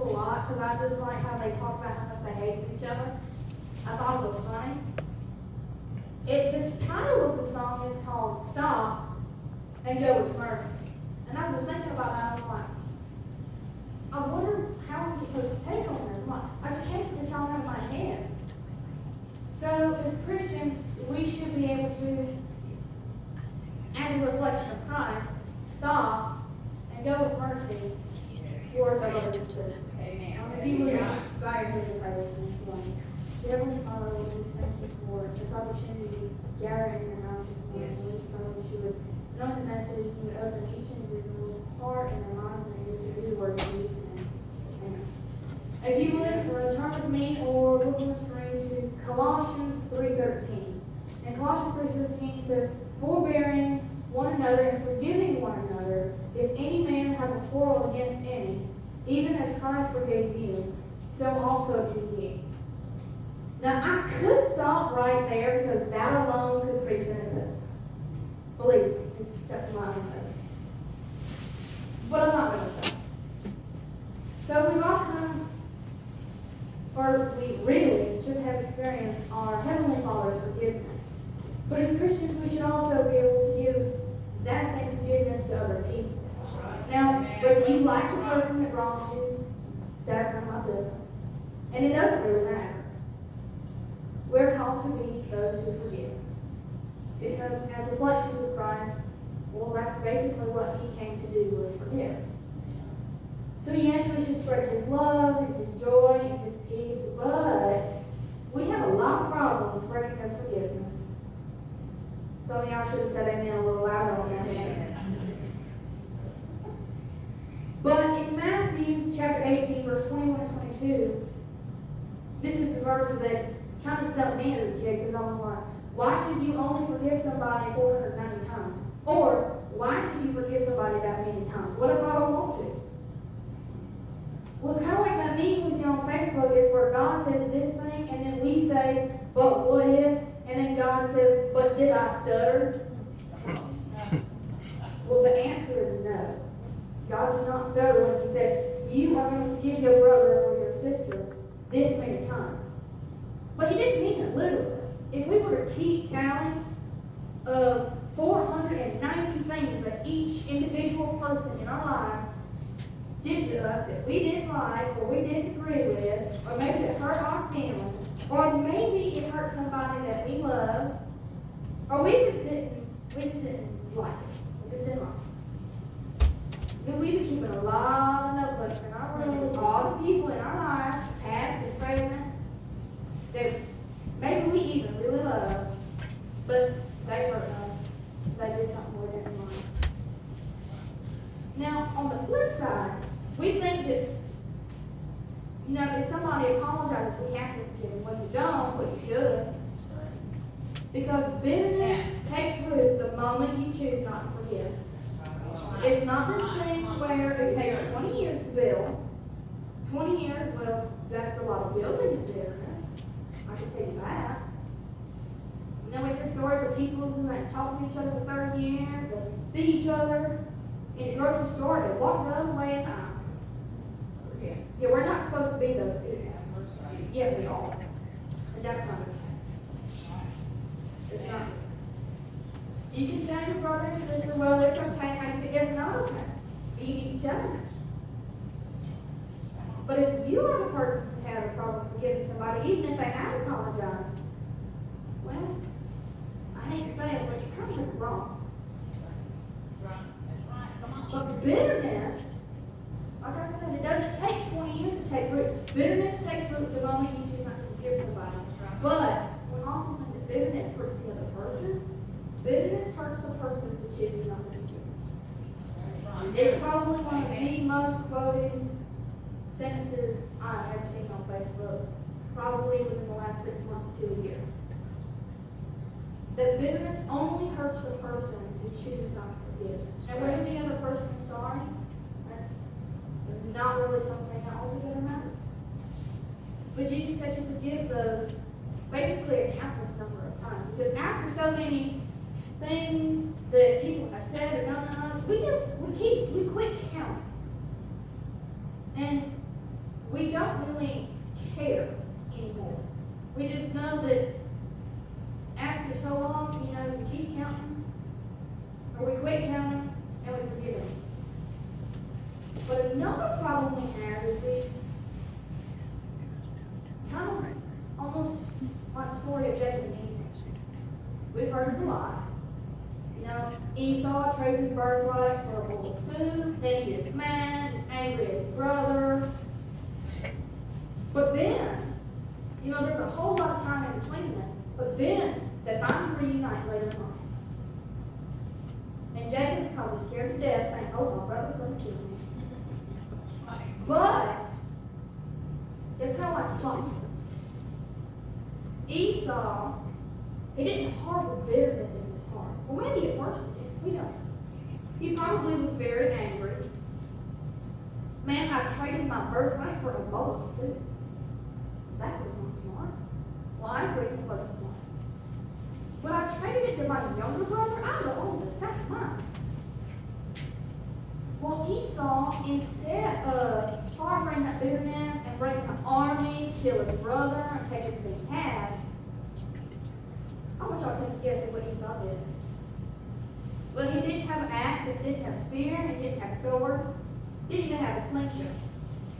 a lot because I just like how they talk about how much they hate each other. I thought it was funny. This title of the song is called Stop and Go with Mercy. And I was thinking about that, I was like, I wonder how I'm supposed to take on this. I'm like, I just can't get this song out of my head. So as Christians, we should be able to, as a reflection of Christ, stop and go with mercy towards our brothers and sisters. Amen. If you would bow your heads and pray with me this morning. Dear Heavenly Father, we just thank you for this opportunity to gather in your house this morning. We just pray that you would know the message, you would open each individual's heart and their mind and their ears to hear the word of Jesus. Amen. If you would turn with me or look on the screen to Colossians 3:13. And Colossians 3:13 says, forbearing one another and forgiving one another, if any man have a quarrel against any, even as Christ forgave you, so also do ye. Now, I could stop right there because that alone could preach in itself. Believe me, it's definitely my own faith. But I'm not going to stop. So we've all come, or we really should have experienced our Heavenly Father's forgiveness. But as Christians, we should also be able to give that same forgiveness to other people. Now, whether you like the person that wronged you, that's none of my business. And it doesn't really matter. We're called to be those who forgive. Because as reflections of Christ, well, that's basically what he came to do, was forgive. So yes, we should spread his love, and his joy, and his peace, but we have a lot of problems spreading his forgiveness. Some of y'all should have said amen a little louder on that. But in Matthew chapter 18, verse 21 and 22, this is the verse that kind of stuck me as a kid, because I was like, why should you only forgive somebody 490 times? Or, why should you forgive somebody that many times? What if I don't want to? Well, it's kind of like that meme we see on Facebook, is where God says this thing, and then we say, but what if? And then God says, but did I stutter? Well, the answer is no. God did not stutter when he said, you are going to forgive your brother or your sister this many times. But he didn't mean it literally. If we were to keep tally of 490 things that each individual person in our lives did to us that we didn't like, or we didn't agree with, or maybe it hurt our feelings, or maybe it hurt somebody that we love, or we just didn't like it. We just didn't like it. Then we be keeping a lot of notebooks in our room with all the people in our lives, past and present, that maybe we even really love, but they hurt us. They did something we didn't like. Now, on the flip side, we think that, if somebody apologizes, we have to forgive them. When you don't, but you should. Because bitterness takes root the moment you choose not to forgive. It's not this thing where it takes 20 years to build. 20 years, well, that's a lot of building of bitterness. I can tell you that. We hear stories of people who have talked to each other for 30 years, and see each other in the grocery store, and walk the other way and yeah, we're not supposed to be those people. Yes, we are. And that's not okay. It's not. You can tell your brother and sister, well, it's okay. I think it's not okay. You need to tell them. But if you are the person who had a problem forgiving somebody, even if they have apologized, well, I hate to say it, but you're probably wrong. But bitterness, like I said, it doesn't take 20 years to take root. Bitterness takes root the moment you choose not to forgive somebody. But when often the bitterness hurts the other person, bitterness hurts the person who chooses not to forgive. It's probably one of the most quoted sentences I have seen on Facebook, probably within the last 6 months to a year. That bitterness only hurts the person who chooses not to forgive. And whether the other person is sorry, that's not really something that altogether matters. But Jesus said to forgive those basically a countless number of times. Because after so many things that people have said or done to us, we quit counting. And we don't really care anymore. We just know that after so long, we keep counting, or we quit counting, and we forgive them. But another problem we have is we kind of almost like the story of Jacob and Esau. We've heard it a lot. Esau trades his birthright for a bowl of soup, then he gets mad, he's angry at his brother. But then, there's a whole lot of time in between this. But then, they finally reunite later on. And Jacob is probably scared to death, saying, oh, my brother's going to kill me. But, it's kind of like a plot twist. Esau, he didn't harbor bitterness in his heart. Well, maybe at first he did. We don't know. He probably was very angry. Man, I traded my birthright for a bowl of soup. That was not smart. Well, I agree it wasn't smart. But I traded it to my younger brother. I'm the oldest. That's mine. Well, Esau, instead of harboring that bitterness and breaking an army, kill his brother, and take everything he had, I want y'all to take a guess at what Esau did. Well, he didn't have an axe, he didn't have a spear, he didn't have a sword, he didn't even have a slingshot.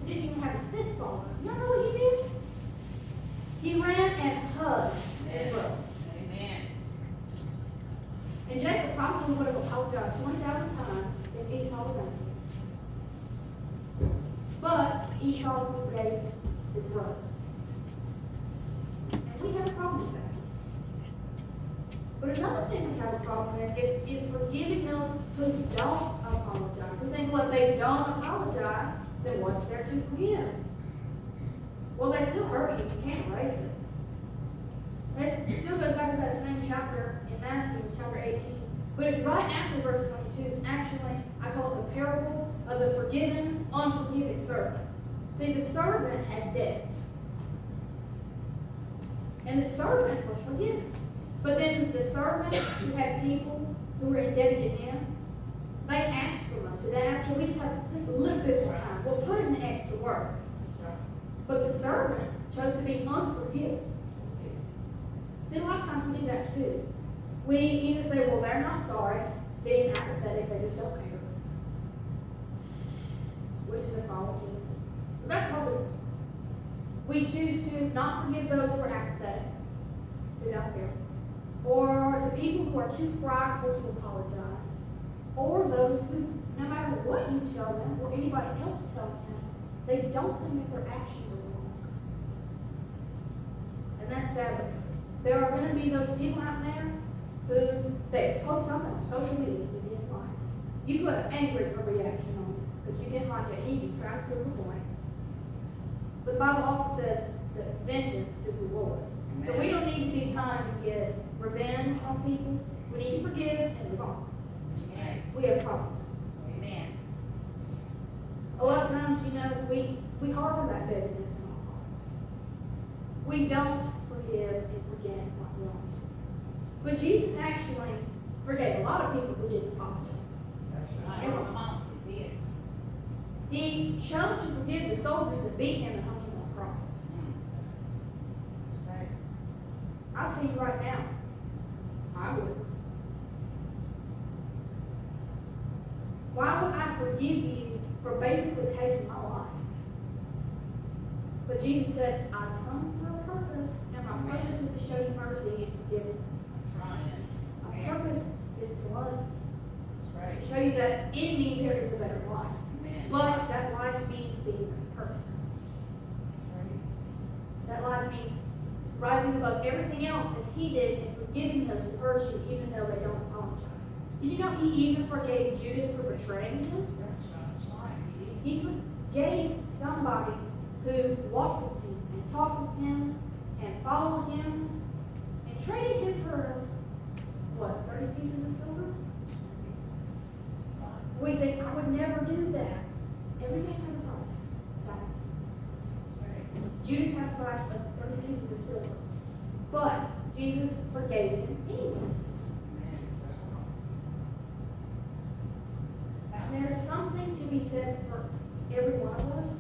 He didn't even have his fist ball. You know what he did? He ran and hugged his brother. Amen. And Jacob probably would have apologized 20,000 times if Esau was angry. But Esau forgave his brother. And we have a problem with that. But another thing we have a problem with is forgiving those who don't apologize. We think, well, if they don't apologize, then what's there to forgive? Well, they still hurt you. You can't erase it. It still goes back to that same chapter in Matthew, chapter 18. But it's right after verse 22. It's actually, I call it the parable of the forgiven, unforgiving servant. See, the servant had debt. And the servant was forgiven. But then the servant who had people who were indebted to him, they asked for mercy. They asked, can we just have just a little bit more time? We'll put in the extra work. But the servant chose to be unforgiving. See, a lot of times we do that too. We either say, well, they're not sorry, being apathetic, they just don't care. Which is a follow too. But that's probably we choose to not forgive those who are apathetic, who don't care. Or the people who are too prideful to apologize. Or those who, no matter what you tell them or anybody else tells them, they don't think that their actions are wrong. And that's sad. There are going to be those people out there who they post something on social media that you didn't like. You put an angry reaction on it because you didn't like it and you just tried to prove a point. But the Bible also says that vengeance is the Lord's. So we don't need to be trying to get revenge on people. We need to forgive and move on. Amen. We have problems. Amen. A lot of times, we harbor that bitterness in our hearts. We don't forgive and forget what we want to. But Jesus actually forgave a lot of people who didn't apologize. That's right. Come on, he did. He chose to forgive the soldiers that beat him and hung him on the cross. That's right. I'll tell you right now, I would. Why would I forgive you for basically taking my life? But Jesus said, I come for a purpose, and my purpose is to show you mercy and forgiveness. Right. My purpose is to love you. That's right. To show you that in me there is a better life. Amen. But that life means being a person. That's That life means rising above everything else as he did and forgiving those who hurt you even though they don't apologize. Did you know he even forgave Judas for betraying him? right. He forgave somebody who walked with him and talked with him and followed him and traded him for, 30 pieces of silver? We think, I would never do that. Everything has a price. Sadly. Judas had a price of 30 pieces of silver. But Jesus forgave him anyways. And there's something to be said for every one of us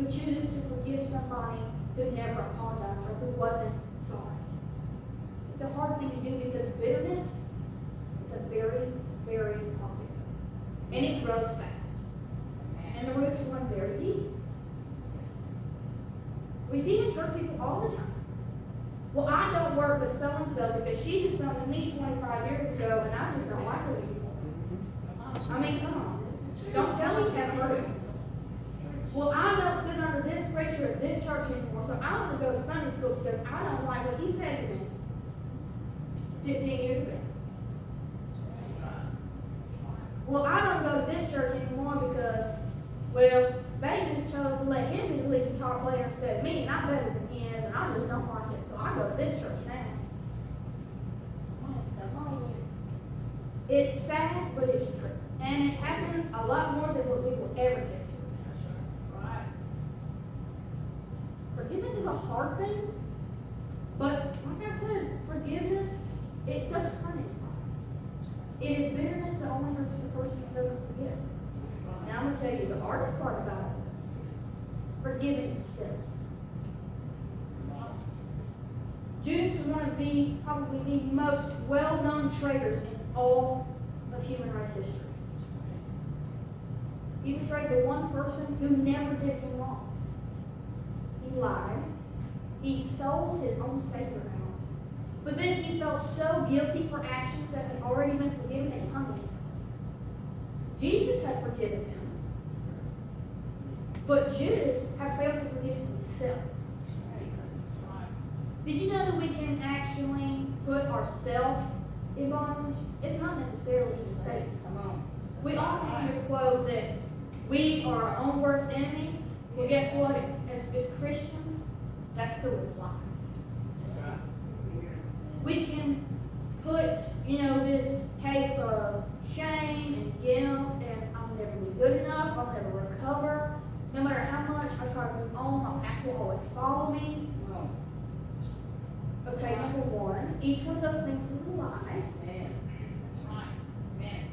who chooses to forgive somebody who never apologized or who wasn't sorry. It's a hard thing to do because bitterness is a very, very toxic thing. And it grows fast. And the roots run very deep. We see in church people all the time. Well, I don't work with so-and-so because she did something to me 25 years ago and I just don't like her anymore. I mean, come on. Don't tell me you haven't heard it. Well, I don't sit under this preacher at this church anymore, so I want to go to Sunday school because I don't like what he said to me 15 years ago. Well, I don't go to this church anymore because, well, they just chose to let him be the lead guitar player instead of me, and I'm better than he is, and I just don't like it, so I go to this church now. It's sad, but it's true. And it happens a lot more than what we will ever get to. Right. Forgiveness is a hard thing, but like I said, forgiveness, it doesn't hurt anybody. It is bitterness that only hurts the person who doesn't forgive. Now I'm going to tell you the hardest part about it is forgiving yourself. Judas was one of probably the most well-known traitors in all of human race history. He betrayed the one person who never did him wrong. He lied. He sold his own Savior out. But then he felt so guilty for actions that had already been forgiven and hung himself. Jesus had forgiven him. But Judas had failed to forgive himself. Did you know that we can actually put ourselves in bondage? It's not necessarily even Satan. Come on. We often hear the quote that we are our own worst enemies. Well, guess what? As Christians, that still applies. We can put, this cape of shame and guilt, and I'll never be good enough, I'll never recover. No matter how much I try to move on, my past will always follow me. Okay, number one, each one of those things is a lie.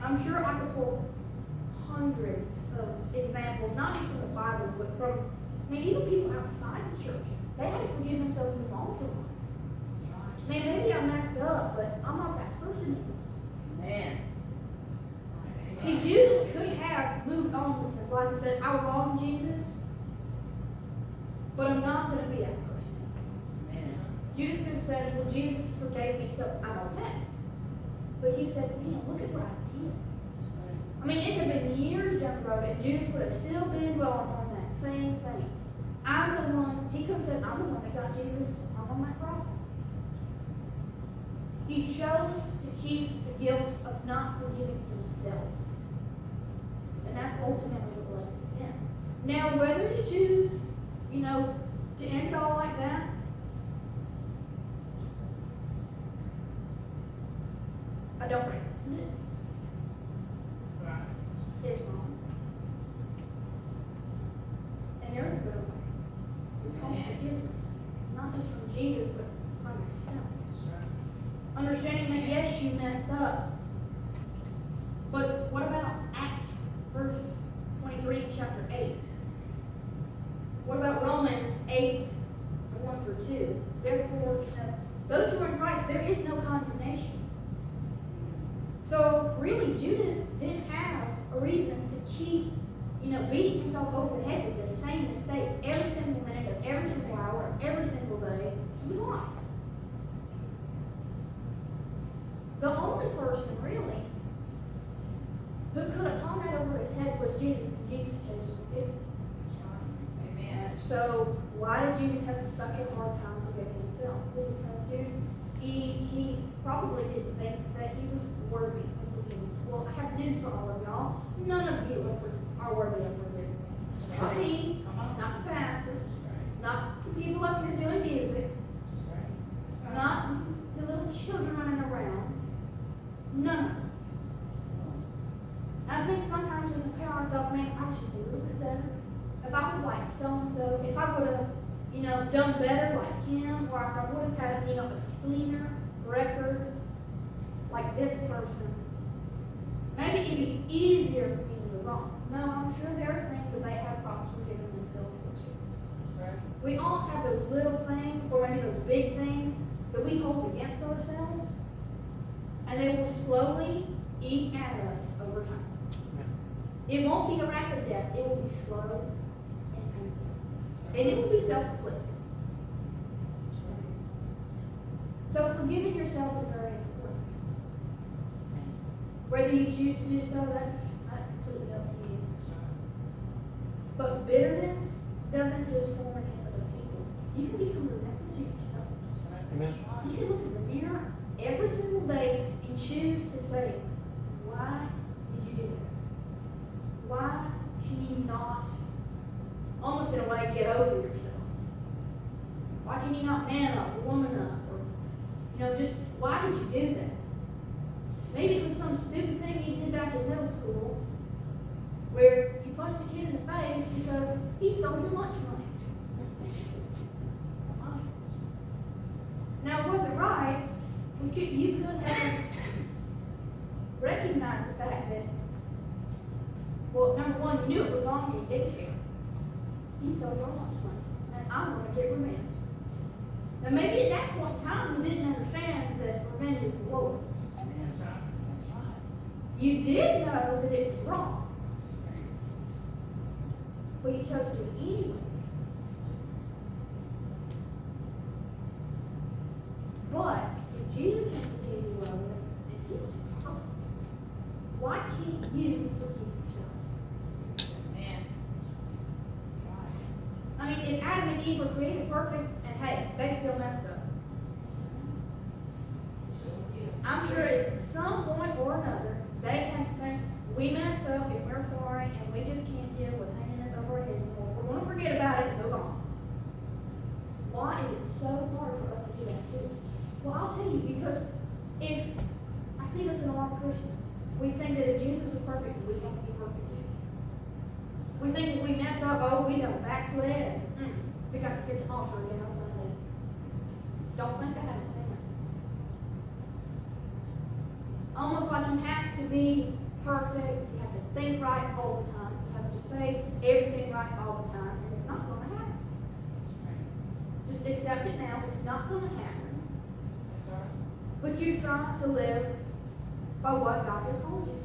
I'm sure I could pull hundreds of examples, not just from the Bible, but from, even people outside the church. They had to forgive themselves and move on from life. Maybe I messed up, but I'm not that person anymore. See, Judas could have moved on with his life and said, I wronged Jesus, but I'm not going to be that person. Judas could have said, well, Jesus forgave me, so I'm okay. But he said, look at what I did. It could have been years down the road, and Judas would have still been dwelling on that same thing. I'm the one, he could have said, I'm the one that got Jesus on that cross. He chose to keep the guilt of not forgiving himself. And that's ultimately what led to him. Now, whether you choose, to end it all like that, I don't recommend it. It's wrong. And there is a better way. It's called forgiveness. Not just from Jesus, but from yourself. Understanding that, yes, you messed up. But what about Acts verse 23, chapter 8? What about Romans 8, 1 through 2? Therefore, those who are in Christ, there is no condemnation. So, really, Judas didn't have a reason to keep, beating himself over the head with the same mistake every single minute of every single hour of every single day of his life. The only person, really, who could have hung that over his head was Jesus, and Jesus chose to forgive him. Amen. So, why did Judas have such a hard time forgiving himself? Well, because Judas, he probably didn't think that he was worthy of forgiveness. Well, I have news for all of y'all. None of you are worthy of forgiveness. Not me, not the pastor, not the people up here doing music, not the little children running around. None of us. I think sometimes we compare ourselves, I was just a little bit better. If I was like so-and-so, if I would have, done better like him, or if I would have had, a cleaner record like this person, maybe it'd be easier for me to move on. No, I'm sure there are things that they have problems forgiving themselves for too. We all have those little things, or maybe those big things, that we hold against ourselves, and they will slowly eat at us over time. It won't be a rapid death, it will be slow and painful. And it will be self-inflicted. So forgiving yourself is very important. Whether you choose to do so, that's completely up to you. But bitterness doesn't just form against other people. You can become resentful to yourself. Amen. You can look in the mirror every single day and choose to say, why did you do that? Why can you not, almost in a way, get over yourself? Why can you not man up, woman up, or, just why did you do that? Maybe it was some stupid thing you did back in middle school where you punched a kid in the face because he stole your lunch money. Now, it wasn't right. You could have recognized the fact that, well, number one, you knew it was wrong and you didn't care. He stole your lunch money, and I'm going to get revenge. Now, maybe at that point in time, you didn't understand that revenge is the Lord. You did know that it was wrong, but you chose to do it anyways. But if Jesus can forgive you of it, and he was perfect, why can't you forgive yourself? Amen. I mean, if Adam and Eve were created perfect, and hey, they still messed up. I'm sure at some point or another, they have to say, we messed up and we're sorry, and we just can't deal with hanging this over our heads anymore. We're going to forget about it and move on. Why is it so hard for us to do that too? Well, I'll tell you, because if I see this in a lot of Christians, we think that if Jesus was perfect, we have to be perfect too. We think if we messed up, oh, we don't backslid, we got to get the altar again on Sunday. Don't think I understand that. Almost like you have to be perfect, you have to think right all the time, you have to say everything right all the time, and it's not going to happen. Just accept it now, it's not going to happen. But you try to live by what God has called you to.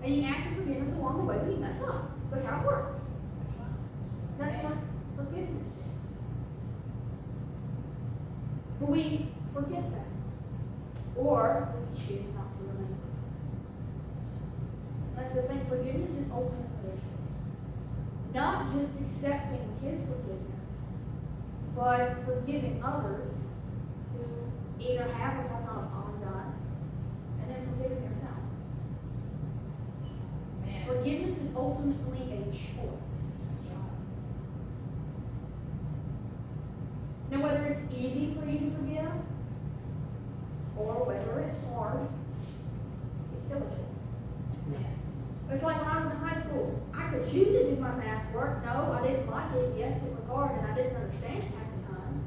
And you ask for forgiveness along the way when you mess up. That's how it works. That's what forgiveness is. But we forget that. Or we choose not to remember. That's the thing. Forgiveness is ultimately a choice. Not just accepting His forgiveness, but forgiving others who either have or have not apologized, and then forgiving yourself. Amen. Forgiveness is ultimately a choice. Now, whether it's easy for you to forgive, or whether it's hard, it's still a choice. Amen. It's like when I was in high school. I could choose to do my math work. No, I didn't like it. Yes, it was hard, and I didn't understand it half the time.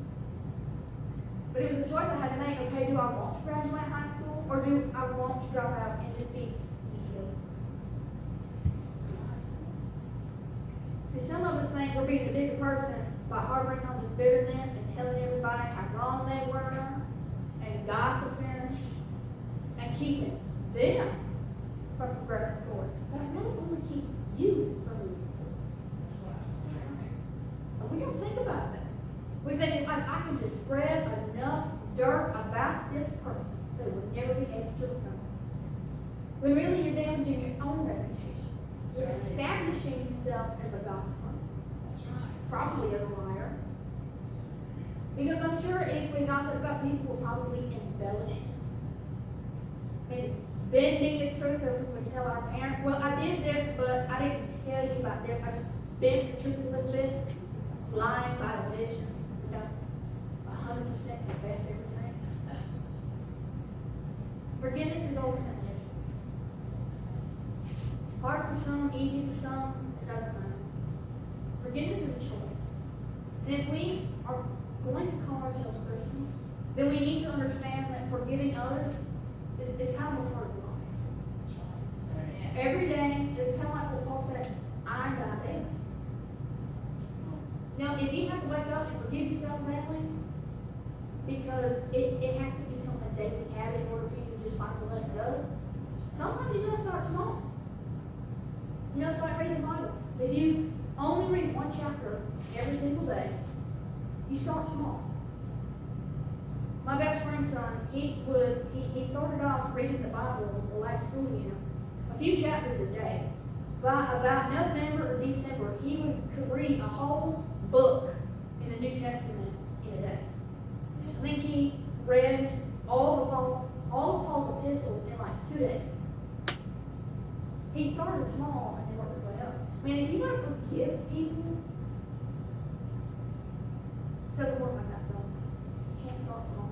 But it was a choice I had to make. Okay, do I want to graduate high school, or do I want to drop out and just be mediocre? See, some of us think we're being a bigger person by harboring on this bitterness and telling everybody how wrong they were, and gossiping, and keeping them from progressing forward. But it really only keeps you from moving forward. And we don't think about that. We think, like, I can just spread enough dirt about this person that would never be able to recover. When really you're damaging your own reputation. You're establishing yourself as a gossiper. Probably as a liar. Because I'm sure if we gossip about people, we'll probably embellish it. I mean, bending the truth as we tell our parents, well, I did this, but I didn't tell you about this. I just bent the truth a little bit. Lying by omission. 100% confess everything. Forgiveness is ultimately a choice. Hard for some, easy for some, it doesn't matter. Forgiveness is a choice. And if we are going to call ourselves Christians, then we need to understand that forgiving others is kind of a part of life. Every day is kind of like what Paul said, I die daily. Now, if you have to wake up and forgive yourself daily, because it has to become a daily habit in order for you to just finally let it go, sometimes you gotta start small. You know, it's like reading the Bible. If you only read one chapter every single day, you start small. My best friend's son, he started off reading the Bible the last school year, a few chapters a day. By about November or December, he could read a whole book in the New Testament in a day. I think he read all of Paul's epistles in like 2 days. He started small and then worked his way up. I mean, if you want to forgive people, it doesn't work like that, though. You can't start small.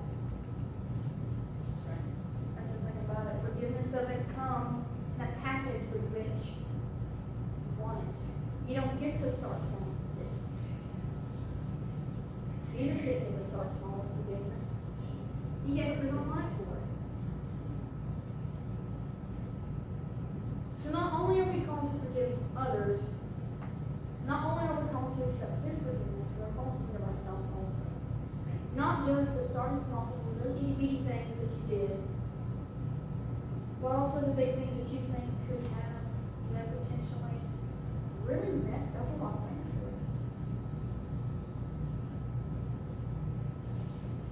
That's the thing about it. Forgiveness doesn't come in a package with which you want it. You don't get to start small. Jesus didn't get to start small with forgiveness. He gave up his own life for it. So not only are we called to forgive others, not only are we called to accept his forgiveness, we're called to forgive ourselves also. Not just the starting small things, the little itty things that you did, but also the big things that you think could have, potentially really messed up a lot of things for you.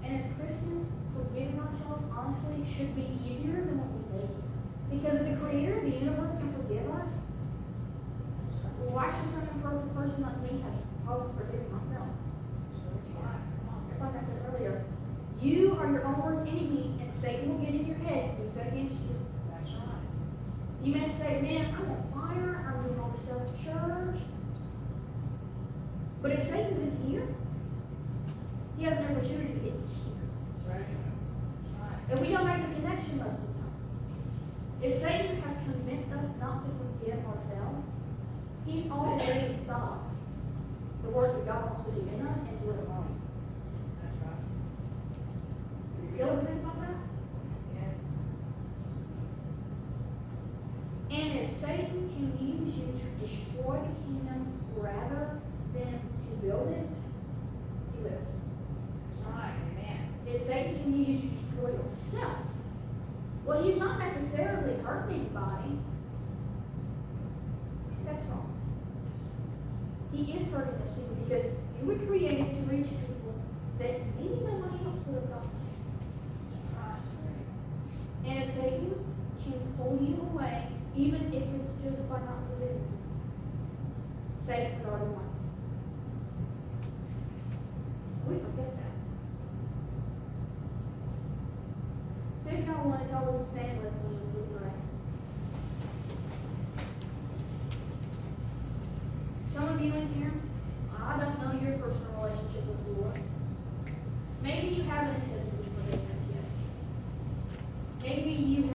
And as Christians, forgiving ourselves honestly should be easier than what we think. Because if the creator of the universe can forgive us, why should some imperfect person like me have problems forgiving myself? It's like I said earlier, you are your own worst enemy, and Satan will get in your head and use that against you. That's right. You may say, man, I'm on fire, I'm doing all this stuff at church. But if Satan's in here, he has an opportunity to get in here. That's right. And we don't make the connection most of the time. If Satan has convinced us not to forgive ourselves, he's already stopped the work that God wants to do in us and do it alone. That's right. You ever think about that? Yeah. And if Satan can use you to destroy the kingdom rather than to build it, he will. Right. Amen. If Satan can use you to destroy yourself, well, he's not necessarily hurting anybody. That's wrong. He is hurting us people because you were created to reach people that maybe nobody else would have gotten. And if Satan can pull you away, even if it's just by not forgiving, Satan's already won. We forget that. So if y'all want, y'all will stand with me.